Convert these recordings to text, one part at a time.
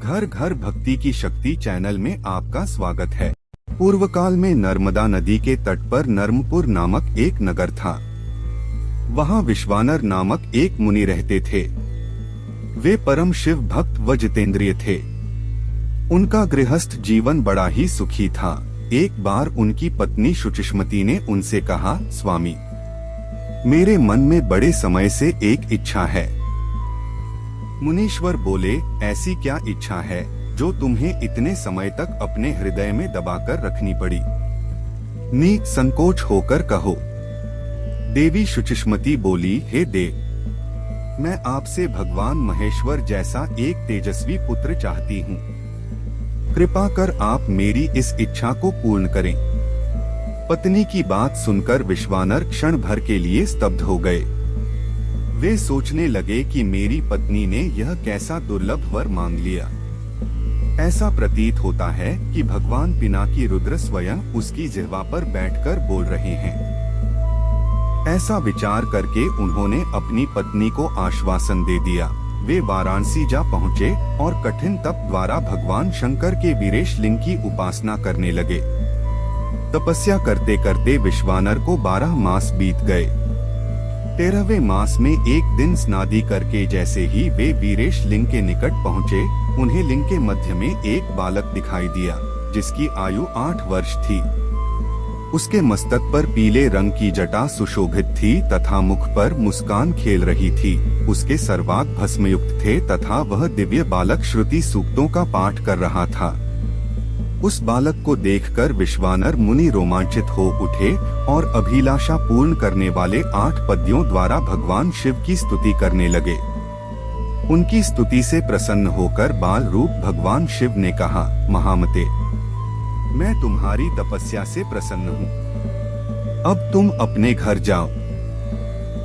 घर घर भक्ति की शक्ति चैनल में आपका स्वागत है। पूर्व काल में नर्मदा नदी के तट पर नर्मपुर नामक एक नगर था। वहाँ विश्वानर नामक एक मुनि रहते थे। वे परम शिव भक्त व जितेंद्रिय थे। उनका गृहस्थ जीवन बड़ा ही सुखी था। एक बार उनकी पत्नी शुचिष्मति ने उनसे कहा, स्वामी, मेरे मन में बड़े समय से एक इच्छा है। मुनीश्वर बोले, ऐसी क्या इच्छा है जो तुम्हें इतने समय तक अपने हृदय में दबाकर रखनी पड़ी? संकोच होकर कहो। देवी शुचिष्मति बोली, हे देव, मैं आपसे भगवान महेश्वर जैसा एक तेजस्वी पुत्र चाहती हूँ। कृपा कर आप मेरी इस इच्छा को पूर्ण करें। पत्नी की बात सुनकर विश्वानर क्षण भर के लिए स्तब्ध हो गए। वे सोचने लगे कि मेरी पत्नी ने यह कैसा दुर्लभ वर मांग लिया। ऐसा प्रतीत होता है कि भगवान पिनाकी रुद्र स्वयं उसकी जिह्वा पर बैठकर बोल रहे हैं। ऐसा विचार करके उन्होंने अपनी पत्नी को आश्वासन दे दिया। वे वाराणसी जा पहुँचे और कठिन तप द्वारा भगवान शंकर के वीरेश लिंग की उपासना करने लगे। तपस्या करते करते विश्वानर को 12 मास बीत गए। 13वें मास में एक दिन स्नादि करके जैसे ही वे वीरेश लिंग के निकट पहुँचे, उन्हें लिंग के मध्य में एक बालक दिखाई दिया, जिसकी आयु 8 वर्ष थी। उसके मस्तक पर पीले रंग की जटा सुशोभित थी तथा मुख पर मुस्कान खेल रही थी। उसके सर्वांग भस्मयुक्त थे तथा वह दिव्य बालक श्रुति सूक्तों का पाठ कर रहा था। उस बालक को देखकर विश्वानर मुनि रोमांचित हो उठे और अभिलाषा पूर्ण करने वाले 8 पद्यों द्वारा भगवान शिव की स्तुति करने लगे। उनकी स्तुति से प्रसन्न होकर बाल रूप भगवान शिव ने कहा, महामते, मैं तुम्हारी तपस्या से प्रसन्न हूँ। अब तुम अपने घर जाओ।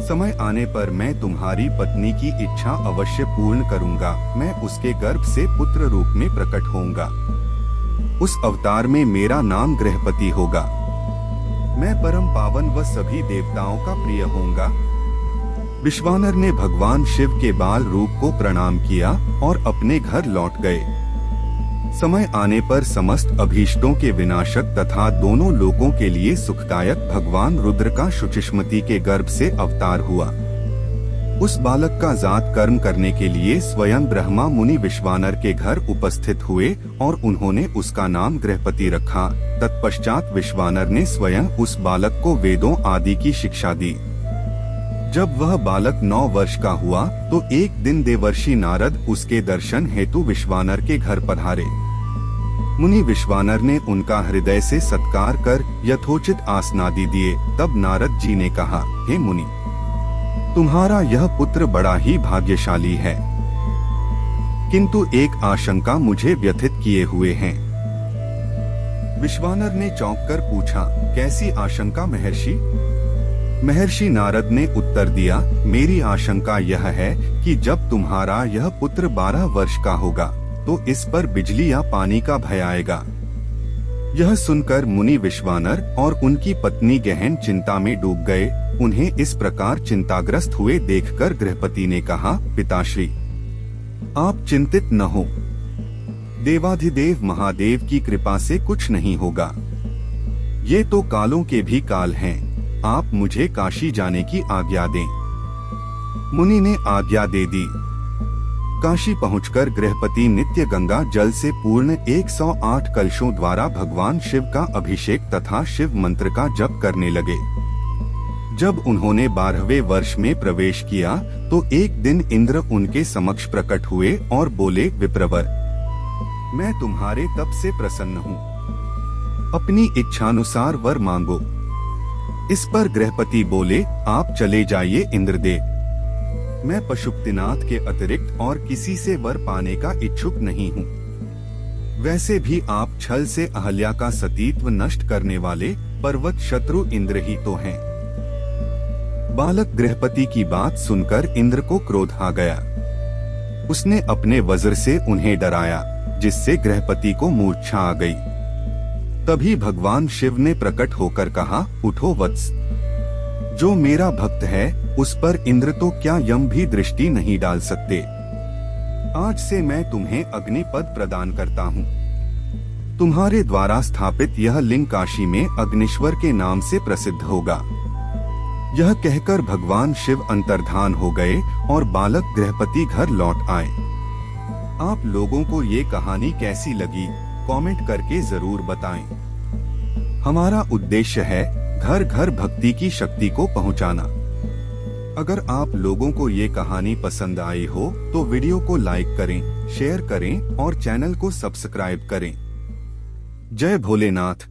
समय आने पर मैं तुम्हारी पत्नी की इच्छा अवश्य पूर्ण करूँगा। मैं उसके गर्भ से पुत्र रूप में प्रकट होऊंगा। उस अवतार में मेरा नाम गृहपति होगा। मैं परम पावन व सभी देवताओं का प्रिय होऊंगा। विश्वानर ने भगवान शिव के बाल रूप को प्रणाम किया और अपने घर लौट गए। समय आने पर समस्त अभीष्टों के विनाशक तथा दोनों लोकों के लिए सुखदायक भगवान रुद्र का शुचिष्मति के गर्भ से अवतार हुआ। उस बालक का जात कर्म करने के लिए स्वयं ब्रह्मा मुनि विश्वानर के घर उपस्थित हुए और उन्होंने उसका नाम गृहपति रखा। तत्पश्चात विश्वानर ने स्वयं उस बालक को वेदों आदि की शिक्षा दी। जब वह बालक 9 वर्ष का हुआ तो एक दिन देवर्षि नारद उसके दर्शन हेतु विश्वानर के घर पधारे। मुनि विश्वानर ने उनका हृदय से सत्कार कर यथोचित आसनादि दिए। तब नारद जी ने कहा, हे मुनि, तुम्हारा यह पुत्र बड़ा ही भाग्यशाली है, किंतु एक आशंका मुझे व्यथित किए हुए हैं। विश्वानर ने चौंक कर पूछा, कैसी आशंका महर्षि? महर्षि नारद ने उत्तर दिया, मेरी आशंका यह है कि जब तुम्हारा यह पुत्र 12 वर्ष का होगा तो इस पर बिजली या पानी का भय आएगा। यह सुनकर मुनि विश्वानर और उनकी पत्नी गहन चिंता में डूब गए। उन्हें इस प्रकार चिंताग्रस्त हुए देखकर गृहपति ने कहा, पिताश्री, आप चिंतित न हो। देवाधिदेव महादेव की कृपा से कुछ नहीं होगा। ये तो कालों के भी काल हैं। आप मुझे काशी जाने की आज्ञा दें। मुनि ने आज्ञा दे दी। काशी पहुंचकर गृहपति नित्य गंगा जल से पूर्ण 108 कलशों द्वारा भगवान शिव का अभिषेक तथा शिव मंत्र का जप करने लगे। जब उन्होंने 12वें वर्ष में प्रवेश किया तो एक दिन इंद्र उनके समक्ष प्रकट हुए और बोले, विप्रवर, मैं तुम्हारे तप से प्रसन्न हूँ। अपनी इच्छानुसार वर मांगो। इस पर गृहपति बोले, आप चले जाइए इंद्रदेव। मैं पशुपतिनाथ के अतिरिक्त और किसी से वर पाने का इच्छुक नहीं हूँ। वैसे भी आप छल से अहल्या का सतीत्व नष्ट करने वाले पर्वत शत्रु इंद्र ही तो हैं। बालक गृहपति की बात सुनकर इंद्र को क्रोध आ गया। उसने अपने वज्र से उन्हें डराया, जिससे गृहपति को मूर्छा आ गई। तभी भगवान शिव ने प्रकट होकर कहा, उठो वत्स, जो मेरा भक्त है उस पर इंद्र तो क्या यम भी दृष्टि नहीं डाल सकते। आज से मैं तुम्हें अग्निपद प्रदान करता हूँ। तुम्हारे द्वारा स्थापित यह लिंग काशी में अग्निश्वर के नाम से प्रसिद्ध होगा। यह कहकर भगवान शिव अंतर्धान हो गए और बालक गृहपति घर लौट आए। आप लोगों को ये कहानी कैसी लगी, कमेंट करके जरूर बताएं। हमारा उद्देश्य है घर घर भक्ति की शक्ति को पहुंचाना। अगर आप लोगों को ये कहानी पसंद आई हो तो वीडियो को लाइक करें, शेयर करें और चैनल को सब्सक्राइब करें। जय भोलेनाथ।